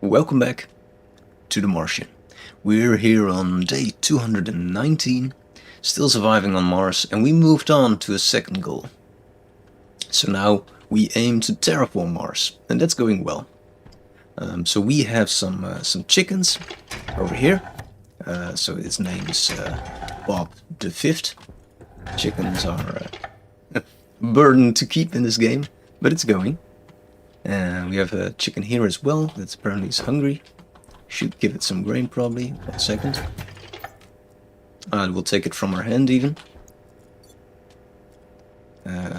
Welcome back to the Martian. We're here on day 219, still surviving on Mars, and we moved on to a second goal. So now we aim to terraform Mars, and that's going well. So we have some chickens over here. So his name is Bob the Fifth. Chickens are a burden to keep in this game, but it's going. And we have a chicken here as well, that's apparently is hungry. Should give it some grain probably. 1 second. We'll take it from our hand even.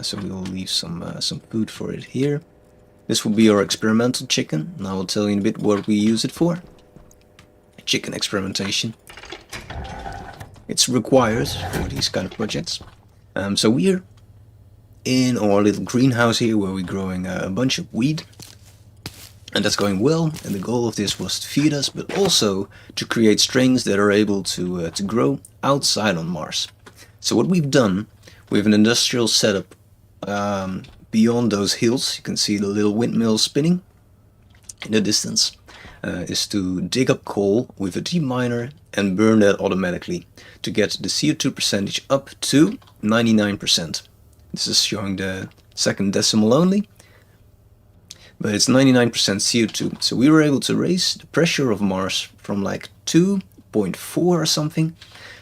So we'll leave some food for it here. This will be our experimental chicken, and I will tell you in a bit what we use it for. Chicken experimentation. It's required for these kind of projects. So we're in our little greenhouse here where we're growing a bunch of wheat, and that's going well, and the goal of this was to feed us but also to create strains that are able to grow outside on Mars. So what we've done, we have an industrial setup beyond those hills. You can see the little windmill spinning in the distance. Is to dig up coal with a deep miner and burn that automatically to get the CO2 percentage up to 99%. This is showing the second decimal only, but it's 99% CO2. So we were able to raise the pressure of Mars from like 2.4 or something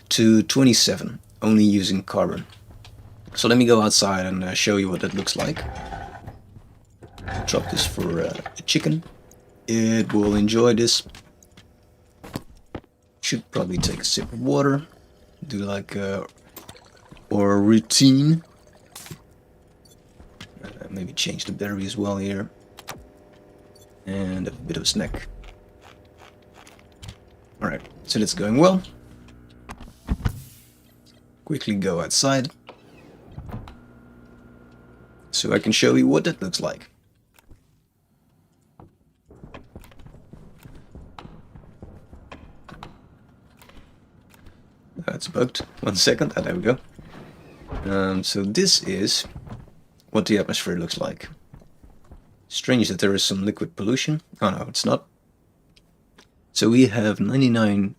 to 27, only using carbon. So let me go outside and show you what that looks like. Drop this for a chicken. It will enjoy this. Should probably take a sip of water. Do like or routine. Maybe change the battery as well here. And a bit of a snack. Alright, so that's going well. Quickly go outside. So I can show you what that looks like. It's bugged. 1 second. There we go. So this is what the atmosphere looks like. Strange that there is some liquid pollution. Oh no, it's not. So we have 99.5%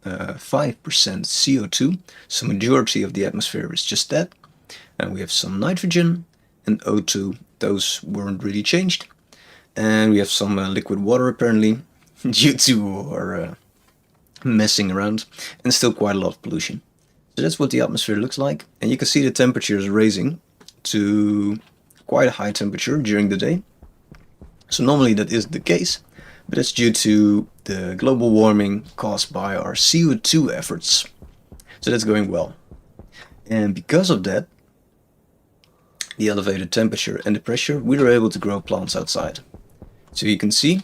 CO2. So majority of the atmosphere is just that. And we have some nitrogen and O2. Those weren't really changed. And we have some liquid water apparently due to our messing around, and still quite a lot of pollution. So that's what the atmosphere looks like, and you can see the temperature is raising to quite a high temperature during the day. So normally that is the case, but that's due to the global warming caused by our CO2 efforts. So that's going well. And because of that, the elevated temperature and the pressure, we were able to grow plants outside. So you can see,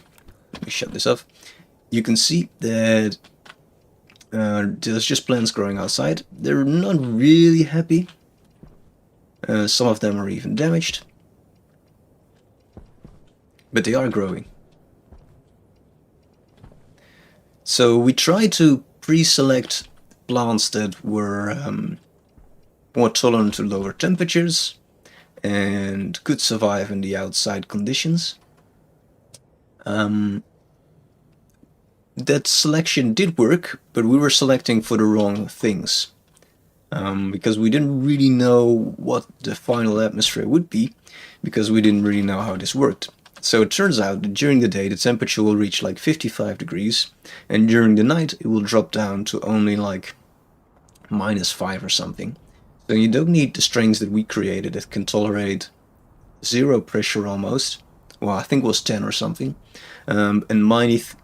let me shut this off, you can see that there's just plants growing outside. They're not really happy. Some of them are even damaged. But they are growing. So we try to pre-select plants that were more tolerant to lower temperatures and could survive in the outside conditions. That selection did work, but we were selecting for the wrong things. Because we didn't really know what the final atmosphere would be, because we didn't really know how this worked. So it turns out that during the day the temperature will reach like 55 degrees, and during the night it will drop down to only like -5 or something. So you don't need the strains that we created that can tolerate 0 pressure almost. Well, I think it was 10 or something. And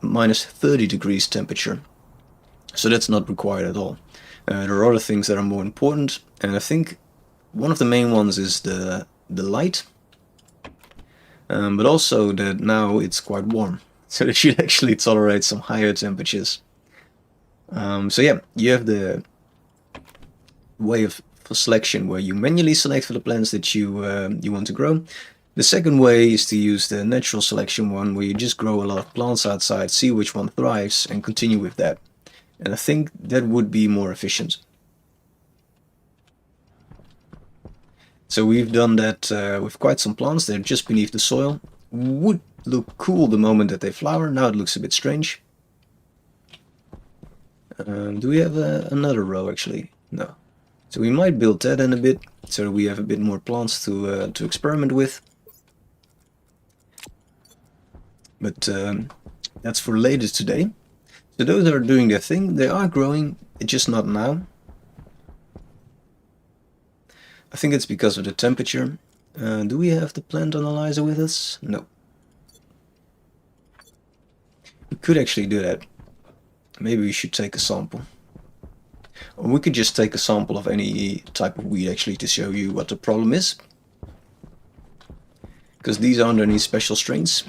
minus 30 degrees temperature. So that's not required at all. There are other things that are more important, and I think one of the main ones is the light. But also that now it's quite warm, so it should actually tolerate some higher temperatures. So yeah, you have the way for selection where you manually select for the plants that you want to grow. The second way is to use the natural selection one, where you just grow a lot of plants outside, see which one thrives, and continue with that. And I think that would be more efficient. So we've done that with quite some plants. They're just beneath the soil. look cool the moment that they flower. Now it looks a bit strange. Do we have another row actually? No. So we might build that in a bit, so we have a bit more plants to experiment with. But that's for later today. So those are doing their thing. They are growing, just not now. I think it's because of the temperature. Do we have the plant analyzer with us? No. We could actually do that. Maybe we should take a sample. Or we could just take a sample of any type of weed actually to show you what the problem is. Because these aren't any special strains.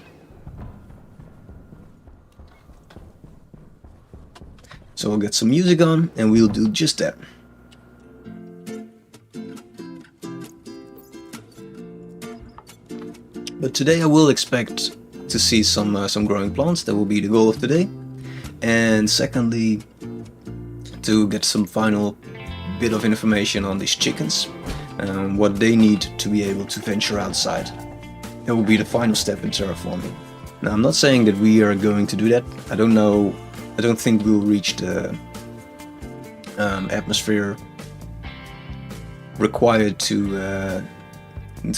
So we'll get some music on and we'll do just that. But today I will expect to see some growing plants. That will be the goal of today. And secondly, to get some final bit of information on these chickens, what they need to be able to venture outside. That will be the final step in terraforming. Now I'm not saying that we are going to do that. I don't know. I don't think we'll reach the atmosphere required to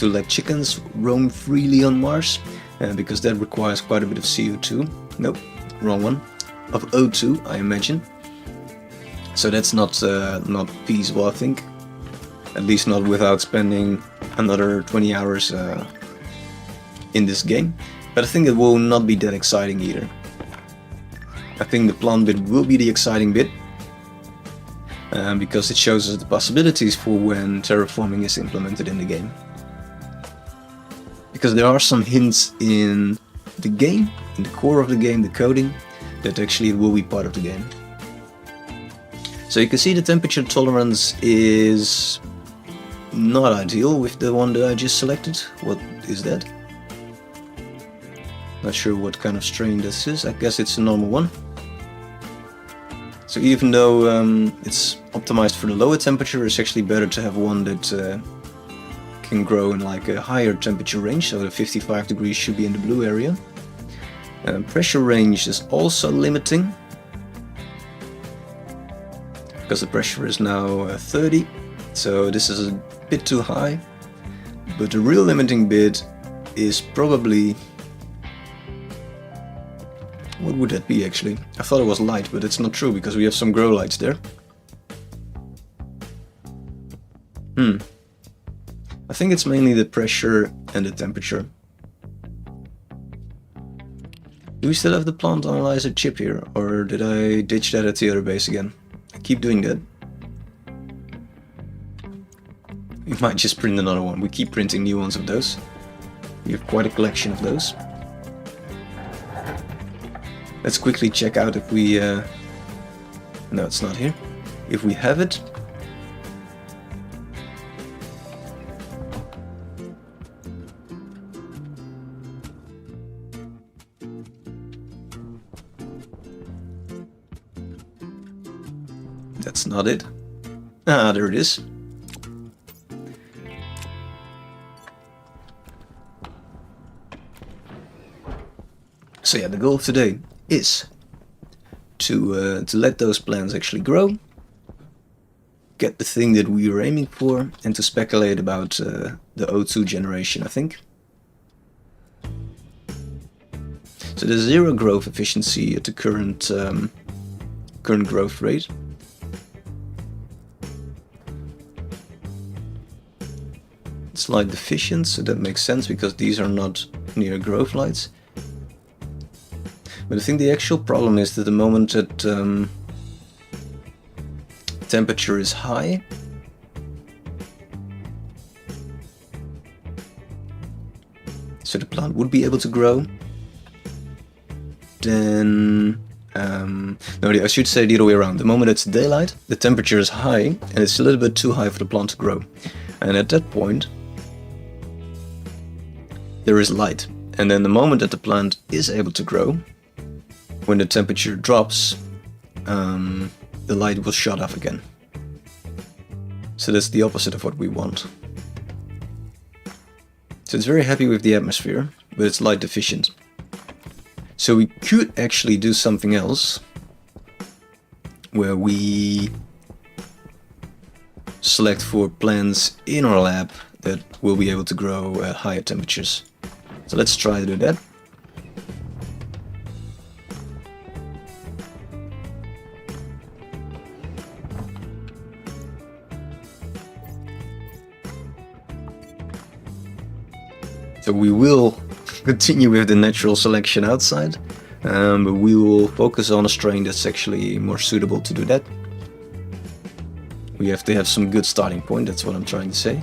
let chickens roam freely on Mars, because that requires quite a bit of CO2. Nope, wrong one. Of O2, I imagine. So that's not feasible, I think. At least not without spending another 20 hours in this game. But I think it will not be that exciting either. I think the plant bit will be the exciting bit, because it shows us the possibilities for when terraforming is implemented in the game. Because there are some hints in the game, in the core of the game, the coding, that actually it will be part of the game. So you can see the temperature tolerance is not ideal with the one that I just selected. What is that? Not sure what kind of strain this is. I guess it's a normal one. So even though it's optimized for the lower temperature, it's actually better to have one that can grow in like a higher temperature range. So the 55 degrees should be in the blue area. Pressure range is also limiting, because the pressure is now 30, so this is a bit too high. But the real limiting bit is probably... what would that be actually? I thought it was light, but it's not true because we have some grow lights there. I think it's mainly the pressure and the temperature. Do we still have the plant analyzer chip here, or did I ditch that at the other base again? I keep doing that. We might just print another one. We keep printing new ones of those. We have quite a collection of those. Let's quickly check out if we... no, it's not here. If we have it. That's not it. Ah, there it is. So yeah, the goal of today is to let those plants actually grow, get the thing that we were aiming for, and to speculate about the O2 generation, I think. So there's 0 growth efficiency at the current growth rate. It's light deficient, so that makes sense because these are not near growth lights. But I think the actual problem is that the moment that temperature is high, so the plant would be able to grow, then no, I should say the other way around. The moment it's daylight, the temperature is high and it's a little bit too high for the plant to grow. And at that point there is light, and then the moment that the plant is able to grow, when the temperature drops, the light will shut off again. So that's the opposite of what we want. So it's very happy with the atmosphere, but it's light deficient. So we could actually do something else, where we select for plants in our lab that will be able to grow at higher temperatures. So let's try to do that. So we will continue with the natural selection outside, but we will focus on a strain that's actually more suitable to do that. We have to have some good starting point, that's what I'm trying to say.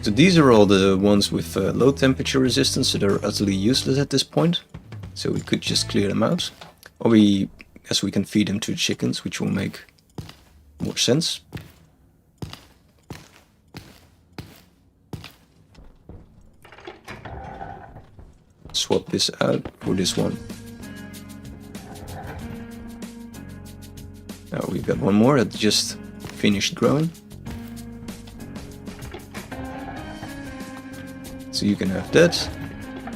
So these are all the ones with low temperature resistance, so they're utterly useless at this point. So we could just clear them out. Or we can feed them to chickens, which will make more sense. Swap this out for this one. Now we've got one more that just finished growing. So you can have that.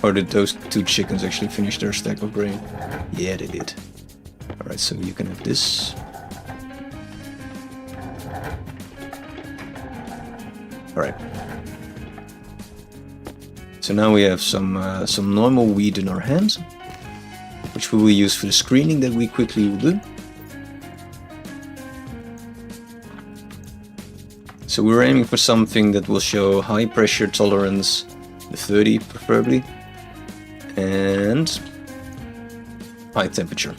Or did those two chickens actually finish their stack of grain? Yeah, they did. Alright, so you can have this. Alright. So now we have some normal wheat in our hands, which we will use for the screening that we quickly will do. So we're aiming for something that will show high pressure tolerance, the 30 preferably, and high temperature.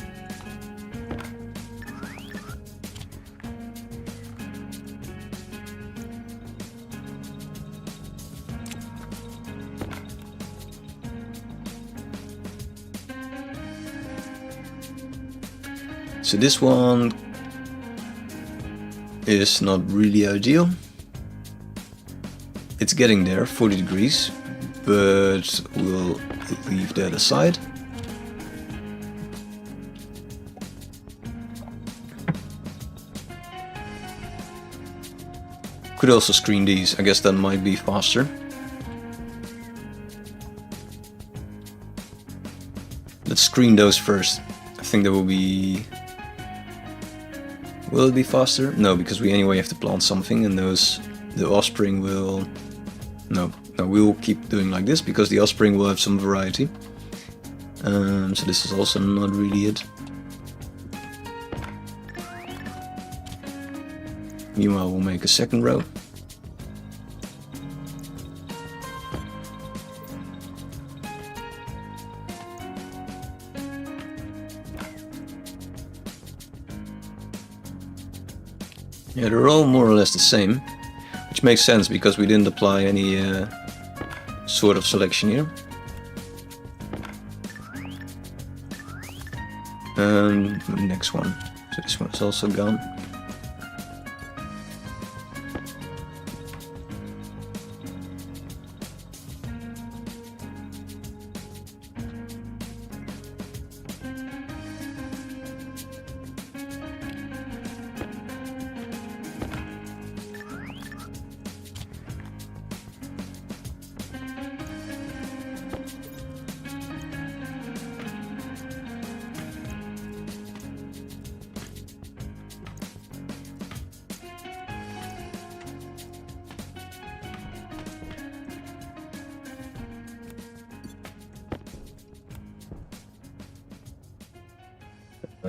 So this one is not really ideal. It's getting there, 40 degrees, but we'll leave that aside. Could also screen these, I guess that might be faster. Let's screen those first. I think that will be... Will it be faster? No, because we anyway have to plant something, and the offspring will... No, we will keep doing like this, because the offspring will have some variety. So this is also not really it. Meanwhile, we'll make a second row. Yeah, they're all more or less the same, which makes sense because we didn't apply any sort of selection here. Next one. So this one's also gone.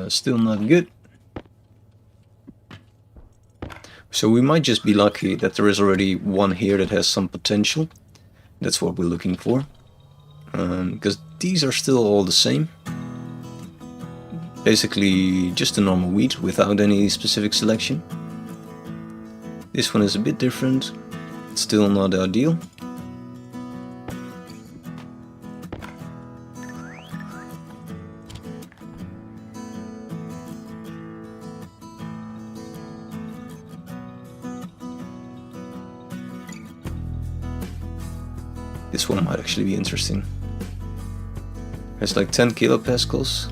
Still not good. So we might just be lucky that there is already one here that has some potential. That's what we're looking for. Because these are still all the same. Basically just a normal wheat without any specific selection. This one is a bit different. It's still not ideal. This one might actually be interesting. It's like 10 kilopascals.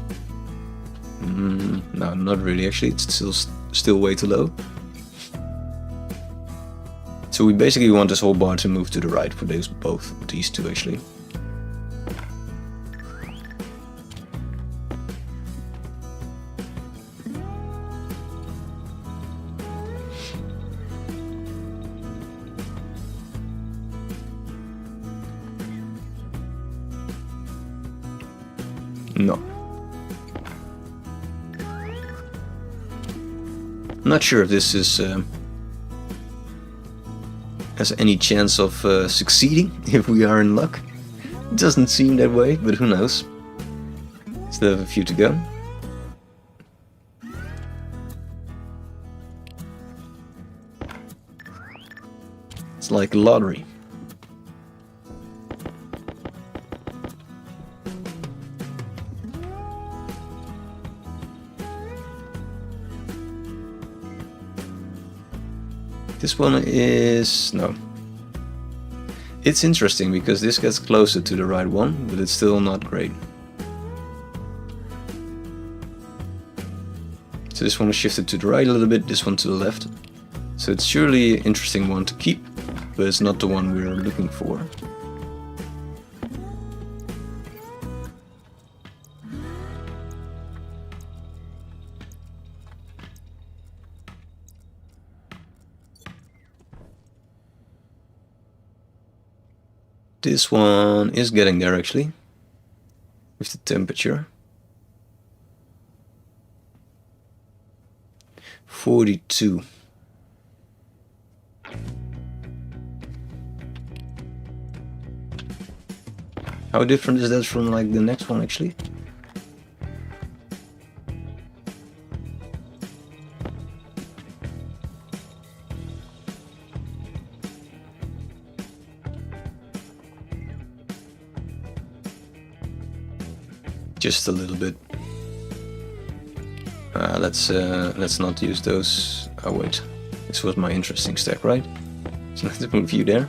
No, not really actually, it's still way too low. It's So we basically want this whole bar to move to the right for both of these two actually. No. I'm not sure if this is has any chance of succeeding if we are in luck. It doesn't seem that way, but who knows. Still have a few to go. It's like a lottery. This one is... no. It's interesting because this gets closer to the right one, but it's still not great. So this one is shifted to the right a little bit, this one to the left. So it's surely an interesting one to keep, but it's not the one we're looking for. This one is getting there actually, with the temperature. 42. How different is that from like the next one actually? Just a little bit. Let's not use those. Oh wait, this was my interesting stack, right? So let's move you there.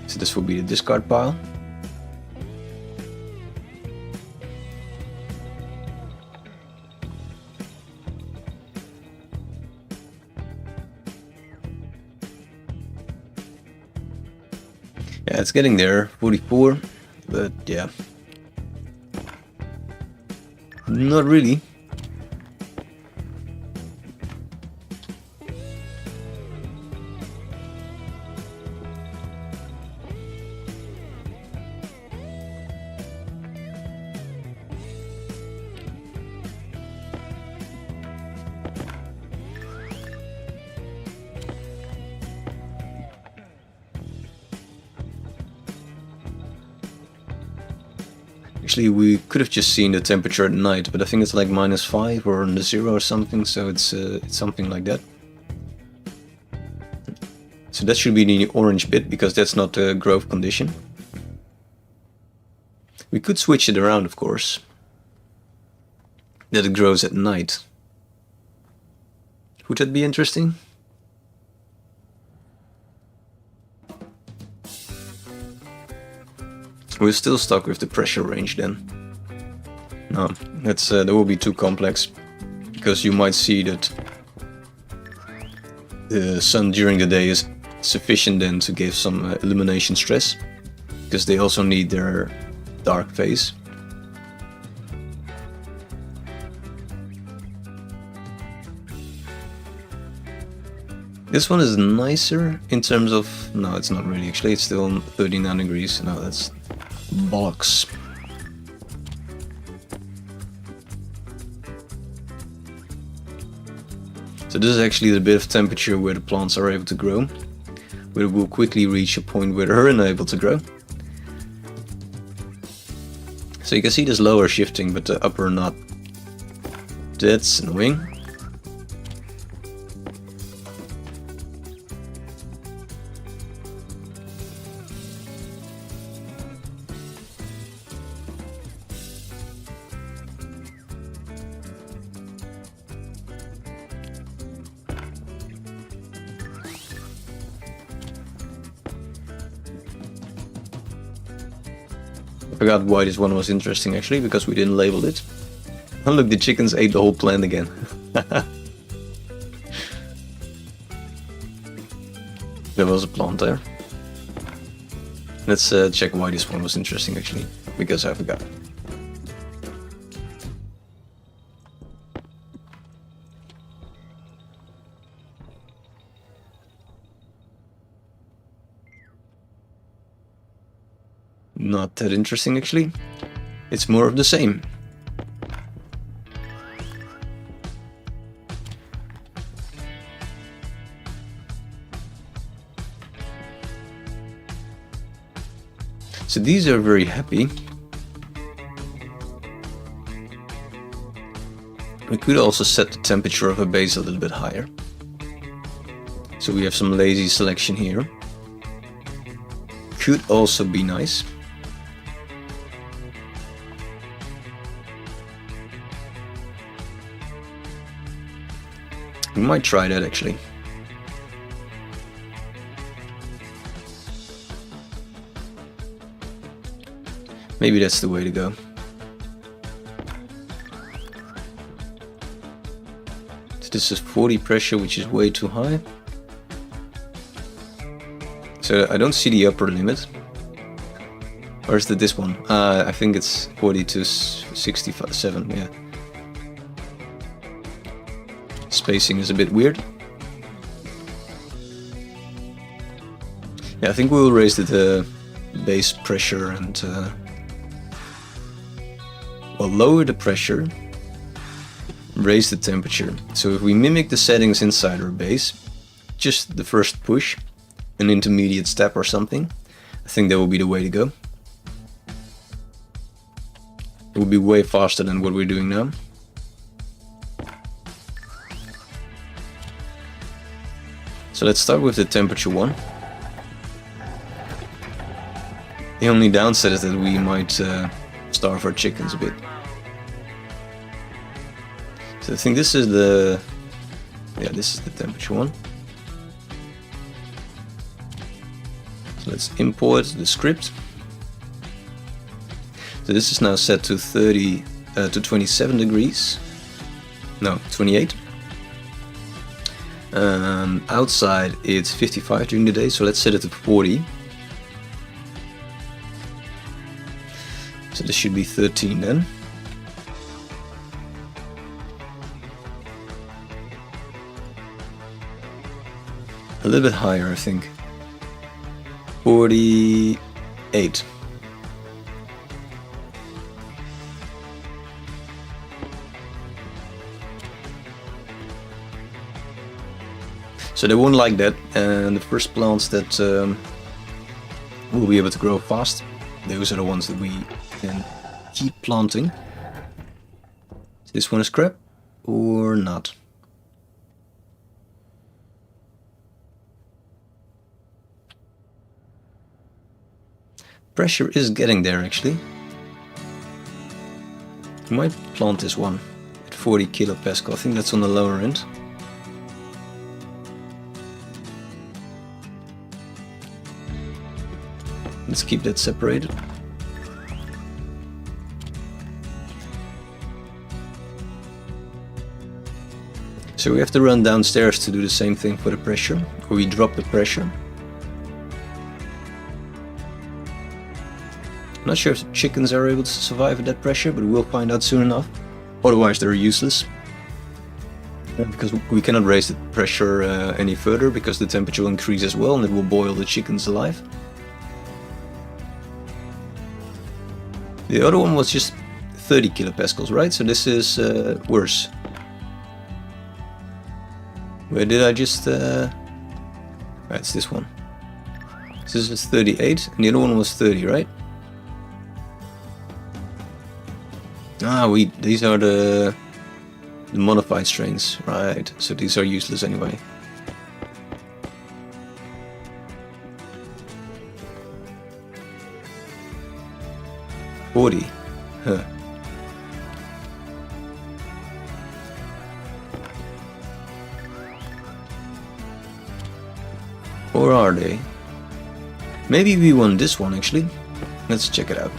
So this will be the discard pile. Yeah, it's getting there. 44. But yeah, not really. Actually, we could have just seen the temperature at night, but I think it's like -5 or on the 0 or something, so it's something like that. So that should be the orange bit, because that's not the growth condition. We could switch it around, of course, that it grows at night. Would that be interesting? We're still stuck with the pressure range then. No, that's that will be too complex, because you might see that the sun during the day is sufficient then to give some illumination stress, because they also need their dark phase. This one is nicer in terms of... no, it's not really actually, it's still 39 degrees. No, that's bollocks. So this is actually the bit of temperature where the plants are able to grow, but it will quickly reach a point where they're unable to grow. So you can see this lower shifting, but the upper not. That's annoying. I forgot why this one was interesting actually, because we didn't label it. Oh look, the chickens ate the whole plant again. There was a plant there. Let's check why this one was interesting actually, because I forgot. Not that interesting actually. It's more of the same. So these are very happy. We could also set the temperature of a base a little bit higher. So we have some lazy selection here. Could also be nice. We might try that actually. Maybe that's the way to go. So this is 40 pressure, which is way too high. So I don't see the upper limit. Or is it this one? I think it's 40 to 67, yeah. Spacing is a bit weird. Yeah, I think we will raise the base pressure and well, lower the pressure, raise the temperature. So if we mimic the settings inside our base, just the first push, an intermediate step or something, I think that will be the way to go. It will be way faster than what we're doing now. So let's start with the temperature one. The only downside is that we might starve our chickens a bit. So I think this is the temperature one. So let's import the script. So this is now set to 27 degrees. No, 28. Outside it's 55 during the day, so let's set it to 40. So this should be 13 then. A little bit higher, I think. 48. So they won't like that, and the first plants that will be able to grow fast, those are the ones that we can keep planting. This one is crap or not? Pressure is getting there actually. We might plant this one at 40 kilopascal. I think that's on the lower end. Let's keep that separated. So we have to run downstairs to do the same thing for the pressure, or we drop the pressure. I'm not sure if the chickens are able to survive at that pressure, but we'll find out soon enough. Otherwise they're useless. Because we cannot raise the pressure any further, because the temperature will increase as well and it will boil the chickens alive. The other one was just 30 kilopascals, right? So this is worse. Where did I just... Right, it's this one. So this is 38, and the other one was 30, right? Ah, these are the modified strains, right? So these are useless anyway. $40, huh? Or are they? Maybe we won this one actually. Let's check it out.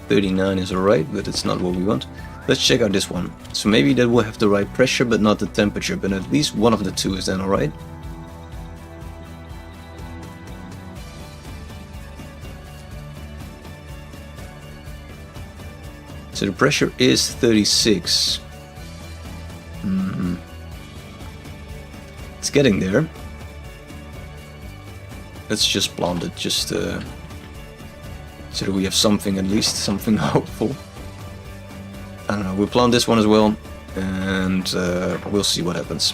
39 is alright, but it's not what we want. Let's check out this one. So maybe that will have the right pressure, but not the temperature, but at least one of the two is then alright. So the pressure is 36. It's getting there. Let's just plant it, just so that we have something, at least something hopeful. I don't know, we'll plant this one as well, and we'll see what happens.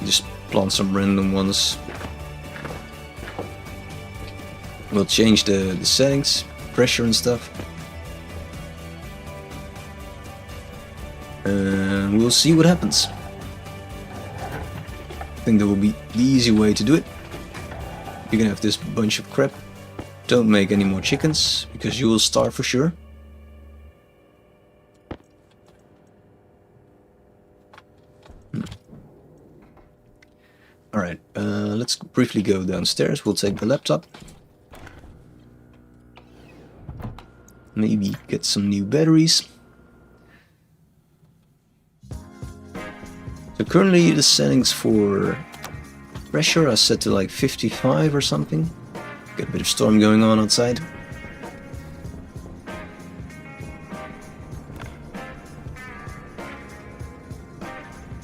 Just plant some random ones. We'll change the settings, pressure and stuff. And we'll see what happens. I think that will be the easy way to do it. You can have this bunch of crap. Don't make any more chickens, because you will starve for sure. Alright, let's briefly go downstairs. We'll take the laptop. Maybe get some new batteries. So currently the settings for pressure are set to like 55 or something. Got a bit of storm going on outside.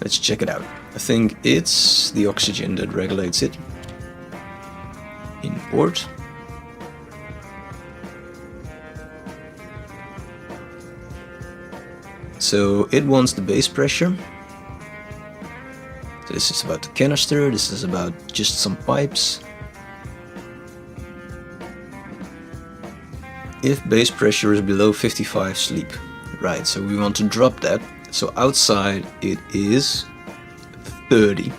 Let's check it out. I think it's the oxygen that regulates it. Import. So it wants the base pressure. So this is about the canister, this is about just some pipes. If base pressure is below 55, sleep. Right, so we want to drop that. So outside it is 30.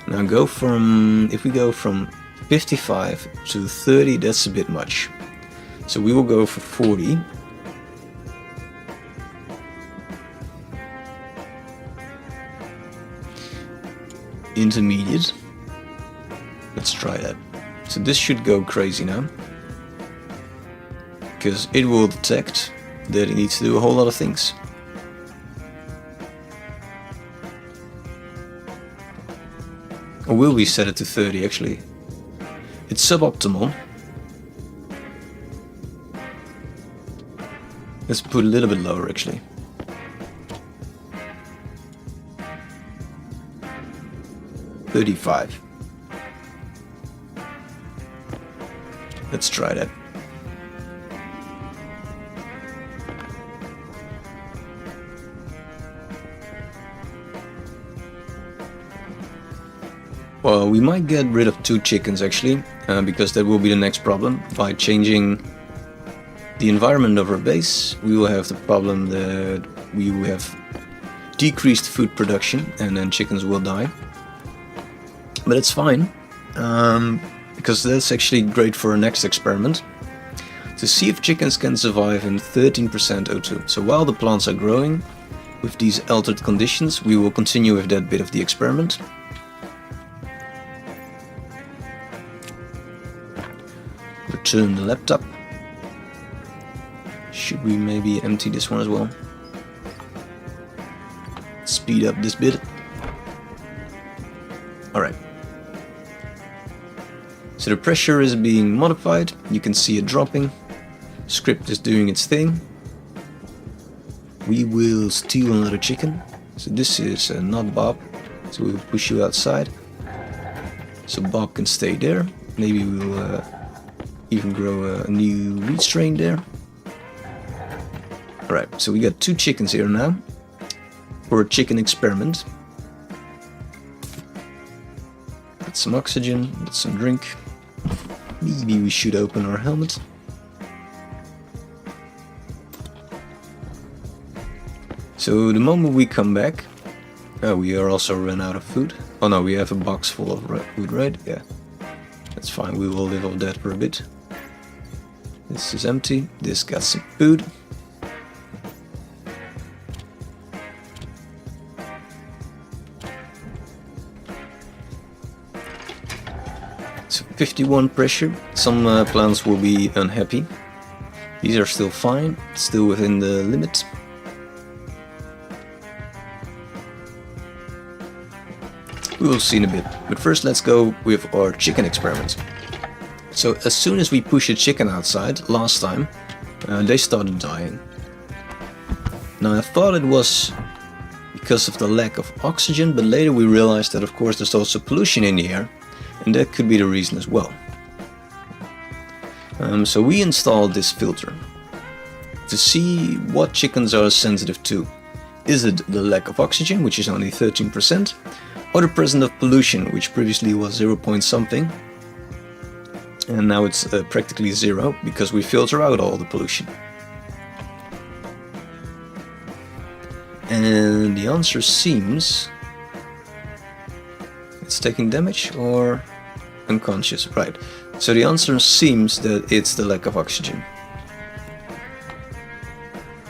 Now go from, if we go from 55 to 30, that's a bit much. So we will go for 40. Intermediate. Let's try that. So this should go crazy now, because it will detect that it needs to do a whole lot of things. Or will we set it to 30 actually? It's suboptimal. Let's put a little bit lower actually. $35. Let's try that. Well, we might get rid of 2 chickens actually, because that will be the next problem. By changing the environment of our base, we will have the problem that we will have decreased food production and then chickens will die. But it's fine, because that's actually great for our next experiment, to see if chickens can survive in 13% O2. So while the plants are growing with these altered conditions, we will continue with that bit of the experiment. Return the laptop. Should we maybe empty this one as well? Speed up this bit. Alright. So the pressure is being modified, you can see it dropping, script is doing its thing. We will steal another chicken, so this is not Bob, so we will push you outside, so Bob can stay there. Maybe we'll even grow a new wheat strain there. Alright, so we got 2 chickens here now, for a chicken experiment. Get some oxygen, get some drink. Maybe we should open our helmet. So the moment we come back, we are also run out of food. Oh no, we have a box full of food, right? Yeah, that's fine, we will live off that for a bit. This is empty, this got some food. So 51 pressure. Some plants will be unhappy. These are still fine, still within the limit. We will see in a bit, but first let's go with our chicken experiment. So as soon as we push a chicken outside, last time, they started dying. Now I thought it was because of the lack of oxygen, but later we realized that of course there's also pollution in the air, and that could be the reason as well. So we installed this filter to see what chickens are sensitive to. Is it the lack of oxygen, which is only 13%, or the presence of pollution, which previously was 0 point something, and now it's practically 0 because we filter out all the pollution. And the answer seems it's taking damage or unconscious, right? So the answer seems that it's the lack of oxygen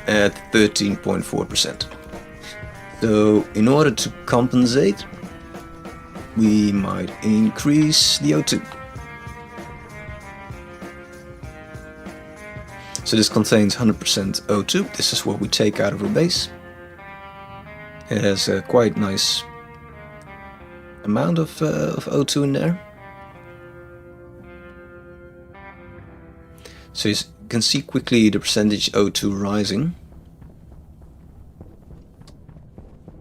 at 13.4%. So in order to compensate, we might increase the O2. So this contains 100% O2. This is what we take out of our base. It has a quite nice amount of O2 in there. So you can see quickly the percentage O2 rising.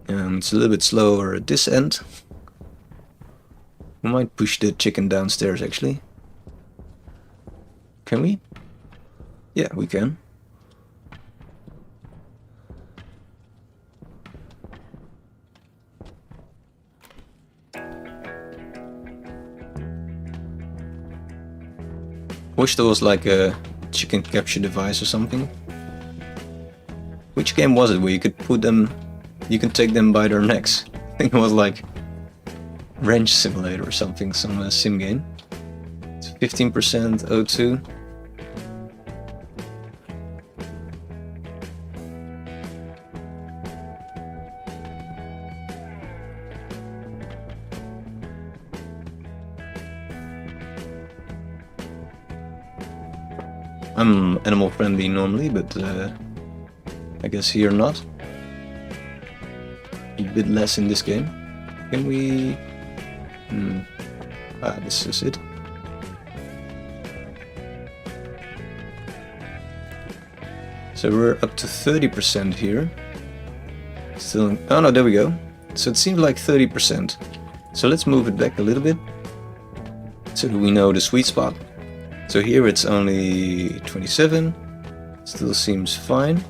It's a little bit slower at this end. We might push the chicken downstairs actually. Can we? Yeah, we can. Wish there was like a chicken capture device or something. Which game was it where you could put them, you can take them by their necks? I think it was like Ranch Simulator or something, some sim game. It's 15% O2. I'm animal friendly normally, but I guess here not. A bit less in this game. Can we... this is it. So we're up to 30% here. Still... Oh no, there we go. So it seems like 30%. So let's move it back a little bit, so that we know the sweet spot. So here it's only 27, still seems fine.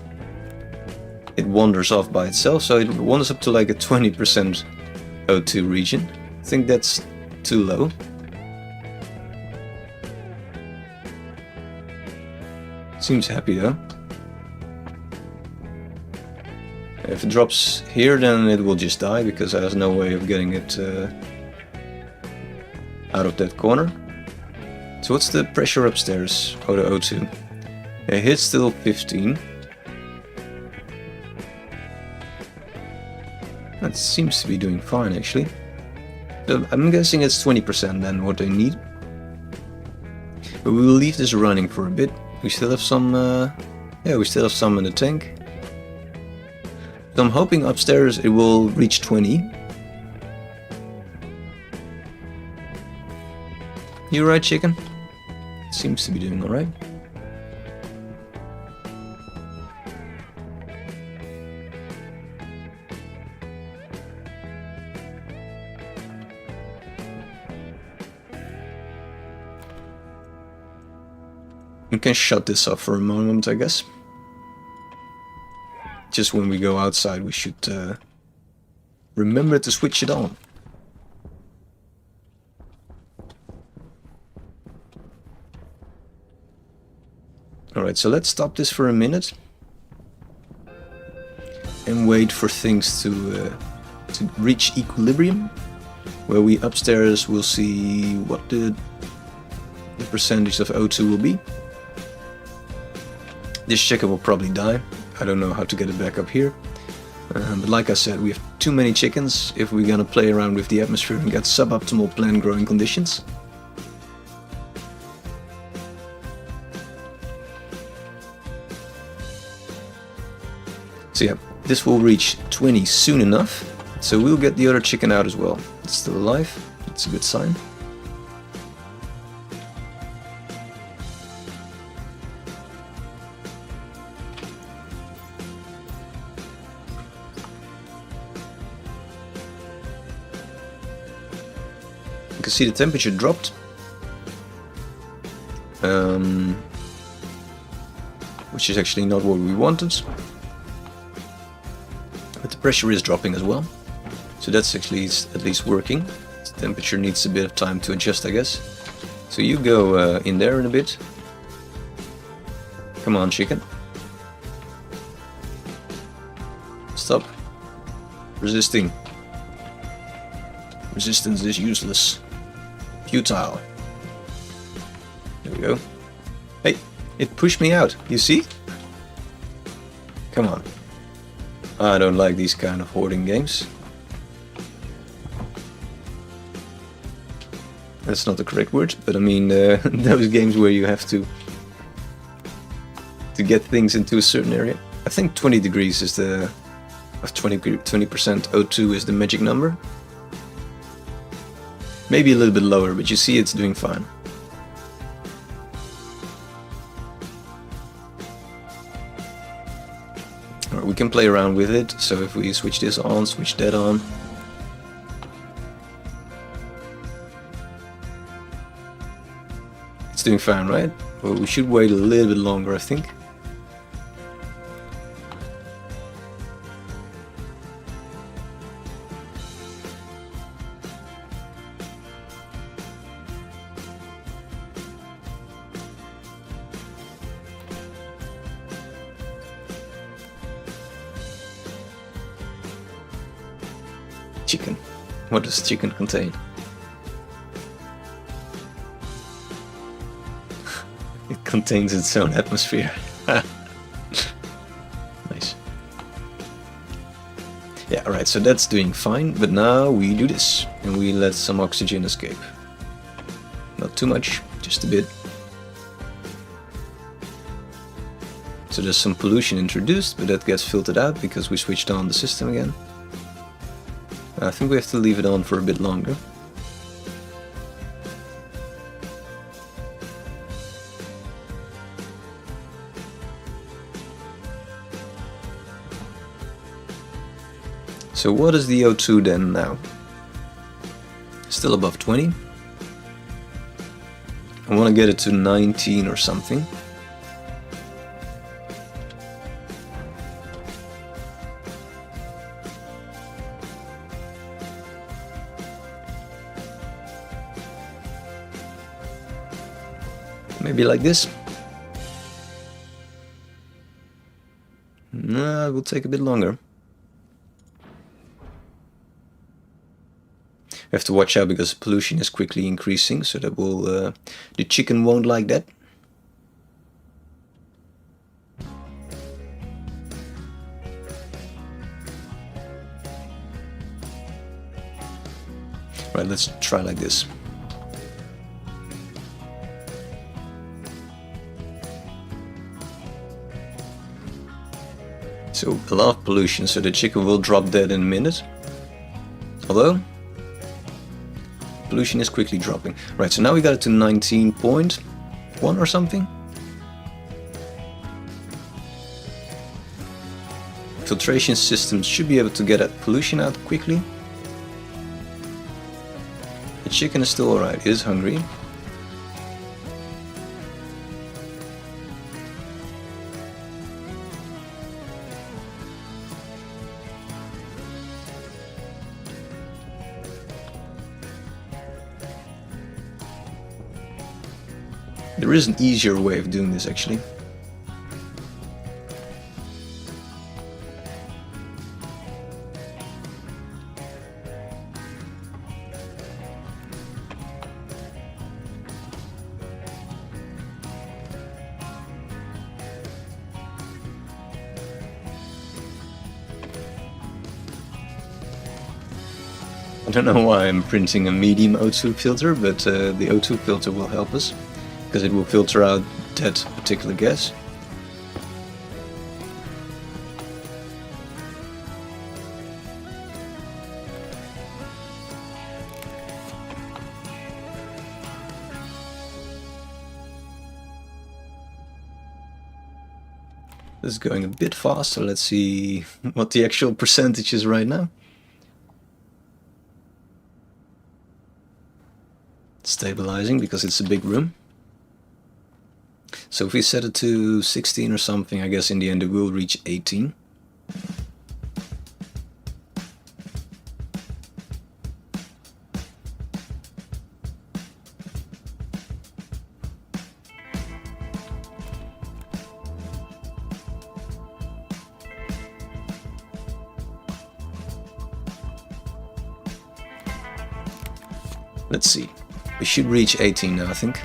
It wanders off by itself, so it wanders up to like a 20% O2 region. I think that's too low. Seems happy though. If it drops here, then it will just die, because there's no way of getting it out of that corner. So what's the pressure upstairs? Oh, the O2. It's still 15. That seems to be doing fine actually. So I'm guessing it's 20% then what they need. But we will leave this running for a bit. We still have some, we still have some in the tank. So I'm hoping upstairs it will reach 20. You alright, chicken? Seems to be doing alright. We can shut this off for a moment, I guess. Just when we go outside, we should remember to switch it on. Alright, so let's stop this for a minute and wait for things to reach equilibrium, where we upstairs will see what the percentage of O2 will be. This chicken will probably die. I don't know how to get it back up here. But like I said, we have too many chickens if we're gonna play around with the atmosphere and get suboptimal plant growing conditions. So yeah, this will reach 20 soon enough, so we'll get the other chicken out as well. It's still alive, it's a good sign. You can see the temperature dropped. Which is actually not what we wanted. But the pressure is dropping as well. So that's actually at least working. The temperature needs a bit of time to adjust, I guess. So you go in there in a bit. Come on, chicken. Stop resisting. Resistance is useless. Futile. There we go. Hey, it pushed me out, you see? Come on. I don't like these kind of hoarding games. That's not the correct word, but I mean those games where you have to get things into a certain area. I think 20 degrees is the... of 20% O2 is the magic number. Maybe a little bit lower, but you see it's doing fine. Alright, we can play around with it, so if we switch this on, switch that on. It's doing fine, right? Well, we should wait a little bit longer, I think. Chicken. What does chicken contain? It contains its own atmosphere. Nice. Yeah, alright, so that's doing fine, but now we do this, and we let some oxygen escape. Not too much, just a bit. So there's some pollution introduced, but that gets filtered out because we switched on the system again. I think we have to leave it on for a bit longer. So what is the O2 then now? Still above 20. I want to get it to 19 or something. Maybe like this. No, it will take a bit longer. We have to watch out because pollution is quickly increasing, so that will the chicken won't like that. Right, let's try like this. So a lot of pollution, so the chicken will drop dead in a minute. Although, pollution is quickly dropping. Right, so now we got it to 19.1 or something. Filtration systems should be able to get that pollution out quickly. The chicken is still alright, it is hungry. There is an easier way of doing this actually. I don't know why I'm printing a medium O2 filter, but the O2 filter will help us, because it will filter out that particular gas. This is going a bit faster. Let's see what the actual percentage is right now. Stabilizing because it's a big room. So if we set it to 16 or something, I guess in the end it will reach 18. Let's see. We should reach 18 now, I think.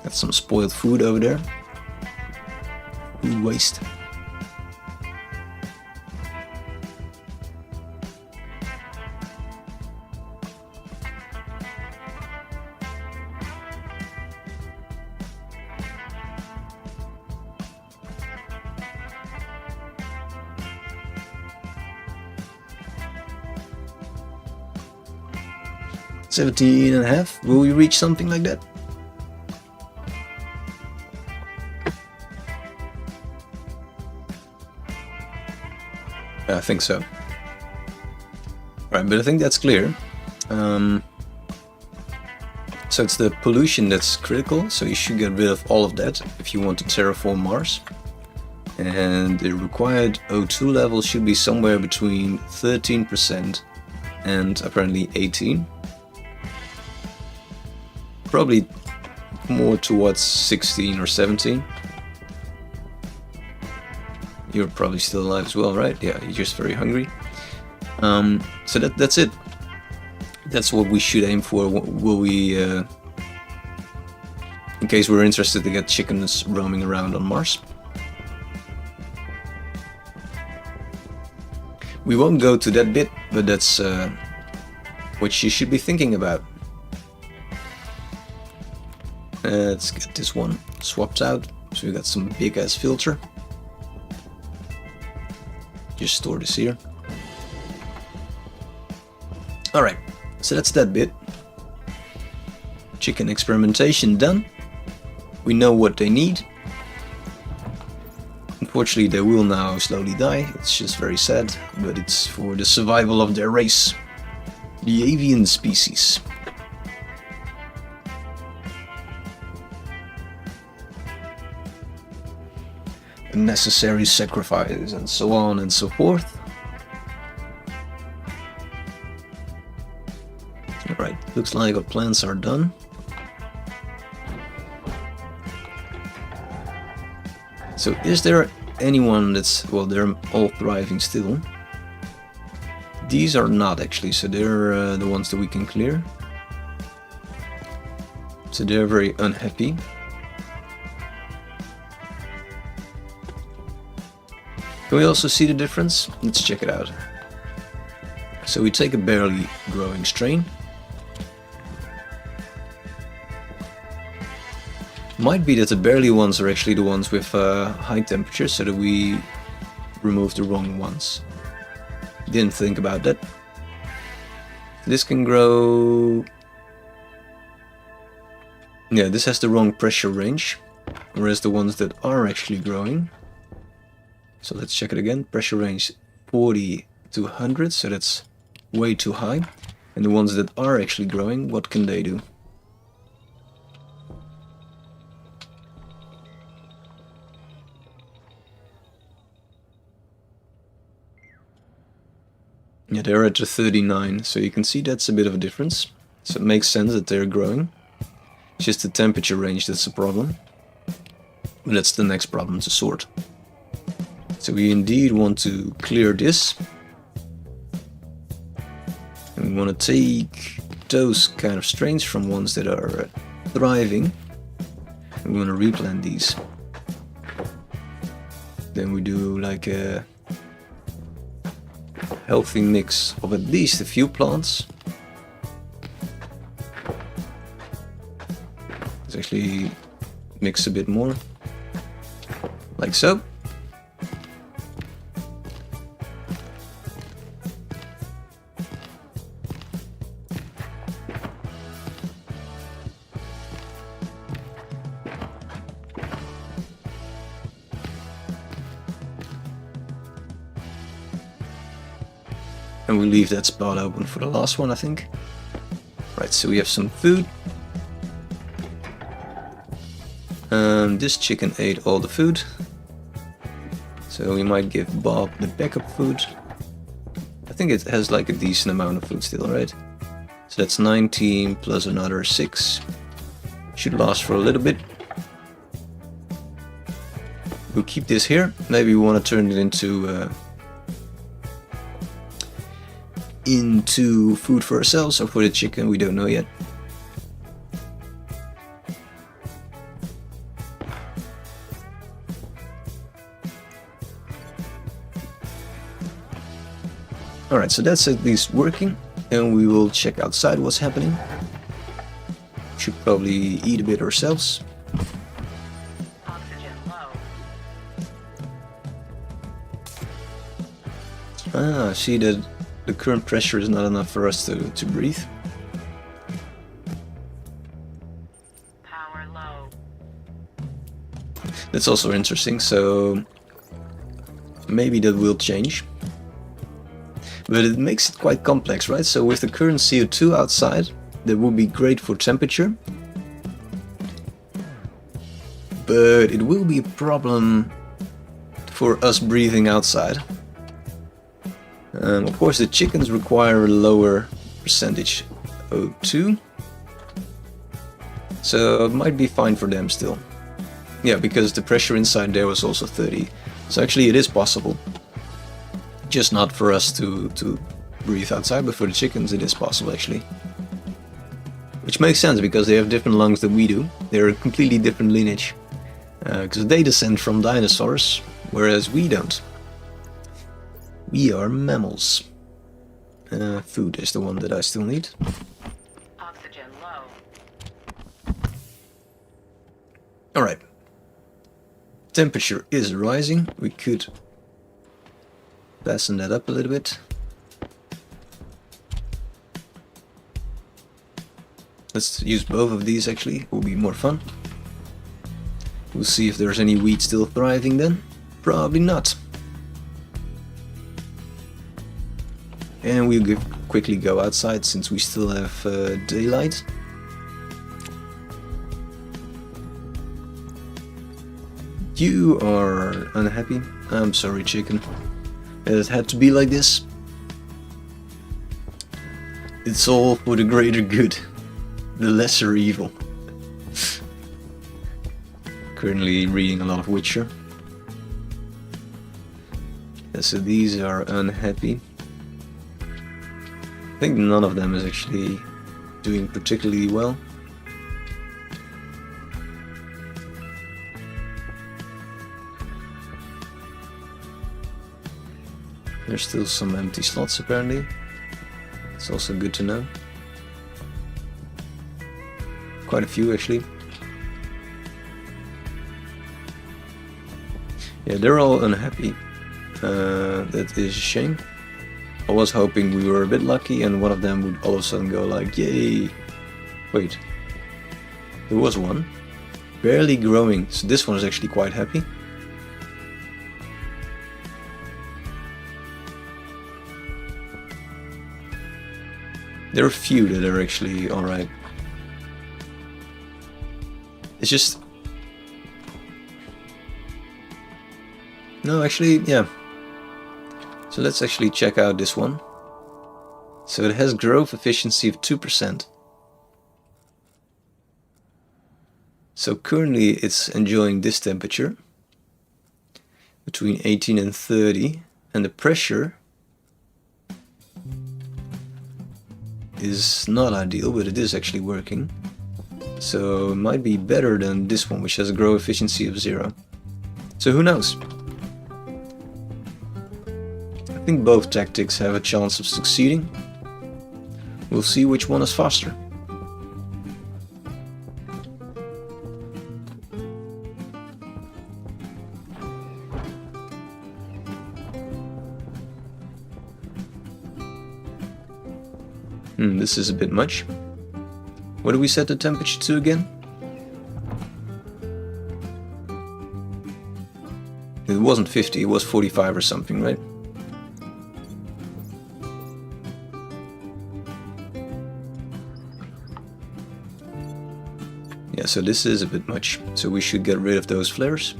Got some spoiled food over there. Food waste. $17.5. Will we reach something like that? I think so. Right, but I think that's clear. So it's the pollution that's critical, so you should get rid of all of that if you want to terraform Mars. And the required O2 level should be somewhere between 13% and apparently 18. Probably more towards 16 or 17. You're probably still alive as well, right? Yeah, you're just very hungry. So that's it. That's what we should aim for. Will we, in case we're interested to get chickens roaming around on Mars. We won't go to that bit, but that's what you should be thinking about. Let's get this one swapped out. So we got some big ass filter. Just store this here. Alright, so that's that bit. Chicken experimentation done. We know what they need. Unfortunately, they will now slowly die. It's just very sad, but it's for the survival of their race. The avian species. Necessary sacrifice and so on and so forth. Alright, looks like our plants are done. So is there anyone that's, well, they're all thriving still. These are not actually, so they're the ones that we can clear. So they're very unhappy. Can we also see the difference? Let's check it out. So we take a barely growing strain. Might be that the barely ones are actually the ones with high temperature, so that we remove the wrong ones. Didn't think about that. This can grow... Yeah, this has the wrong pressure range, whereas the ones that are actually growing... So let's check it again. Pressure range 40 to 100, so that's way too high. And the ones that are actually growing, what can they do? Yeah, they're at the 39, so you can see that's a bit of a difference. So it makes sense that they're growing. It's just the temperature range that's the problem. But that's the next problem to sort. So we indeed want to clear this. And we want to take those kind of strains from ones that are thriving. And we want to replant these. Then we do like a healthy mix of at least a few plants. Let's actually mix a bit more. Like so. And we leave that spot open for the last one, I think. Right, so we have some food. This chicken ate all the food. So we might give Bob the backup food. I think it has like a decent amount of food still, right? So that's 19 plus another 6. Should last for a little bit. We'll keep this here. Maybe we want to turn it into food for ourselves or for the chicken, we don't know yet. Alright, so that's at least working, and we will check outside what's happening. Should probably eat a bit ourselves. Oxygen low. I see that the current pressure is not enough for us to breathe. Power low. That's also interesting, so maybe that will change. But it makes it quite complex, right? So with the current CO2 outside, that would be great for temperature. But it will be a problem for us breathing outside. Of course, the chickens require a lower percentage O2. So it might be fine for them still. Yeah, because the pressure inside there was also 30. So actually it is possible. Just not for us to breathe outside, but for the chickens it is possible actually. Which makes sense because they have different lungs than we do. They're a completely different lineage. Because they descend from dinosaurs, whereas we don't. We are mammals. Food is the one that I still need. Oxygen low. Alright. Temperature is rising. We could fasten that up a little bit. Let's use both of these actually, it will be more fun. We'll see if there's any wheat still thriving then. Probably not. And we'll quickly go outside since we still have daylight. You are unhappy? I'm sorry, chicken. It had to be like this. It's all for the greater good. The lesser evil. Currently reading a lot of Witcher. Yeah, so these are unhappy. I think none of them is actually doing particularly well. There's still some empty slots apparently. It's also good to know. Quite a few actually. Yeah, they're all unhappy. That is a shame. I was hoping we were a bit lucky and one of them would all of a sudden go like, yay! Wait. There was one. Barely growing. So this one is actually quite happy. There are a few that are actually alright. It's just... No, actually, yeah. So let's actually check out this one. So it has growth efficiency of 2%. So currently it's enjoying this temperature. Between 18 and 30. And the pressure is not ideal, but it is actually working. So it might be better than this one, which has a grow efficiency of 0. So who knows? I think both tactics have a chance of succeeding. We'll see which one is faster. This is a bit much. What do we set the temperature to again? It wasn't 50, it was 45 or something, right? Yeah, so this is a bit much, so we should get rid of those flares.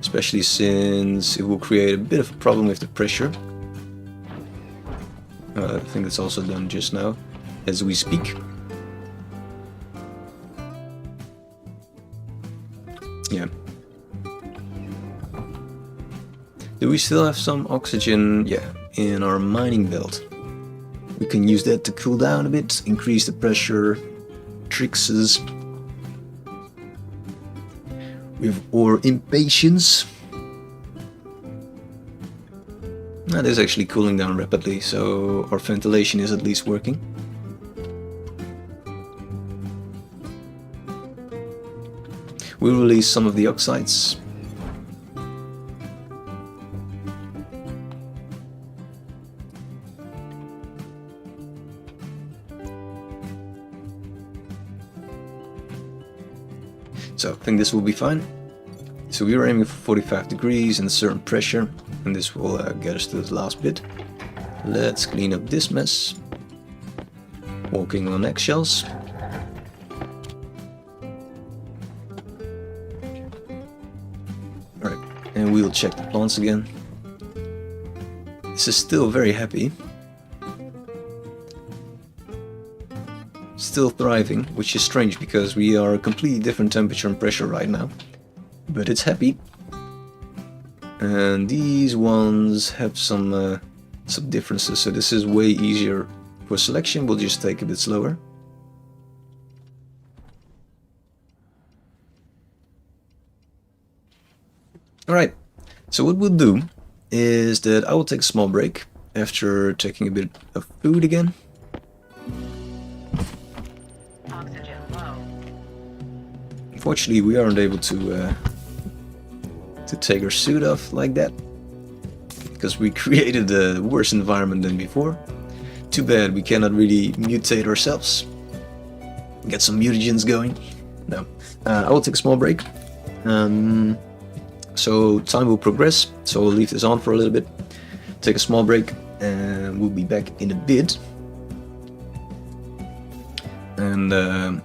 Especially since it will create a bit of a problem with the pressure. I think that's also done just now, as we speak. Yeah. Do we still have some oxygen? Yeah, in our mining belt. We can use that to cool down a bit, increase the pressure, trickses. With our impatience. That is actually cooling down rapidly, so our ventilation is at least working. We'll release some of the oxides. So I think this will be fine. So we are aiming for 45 degrees and a certain pressure, and this will get us to the last bit. Let's clean up this mess. Walking on eggshells. Alright, and we'll check the plants again. This is still very happy. Still thriving, which is strange because we are a completely different temperature and pressure right now. But it's happy. And these ones have some differences, so this is way easier for selection. We'll just take a bit slower. Alright, so what we'll do is that I will take a small break after taking a bit of food again. Unfortunately, we aren't able to take our suit off like that, because we created a worse environment than before. Too bad we cannot really mutate ourselves. Get some mutagens going. No, I will take a small break. So time will progress, so we'll leave this on for a little bit. Take a small break, and we'll be back in a bit. And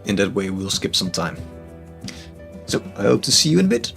in that way we'll skip some time. So I hope to see you in a bit.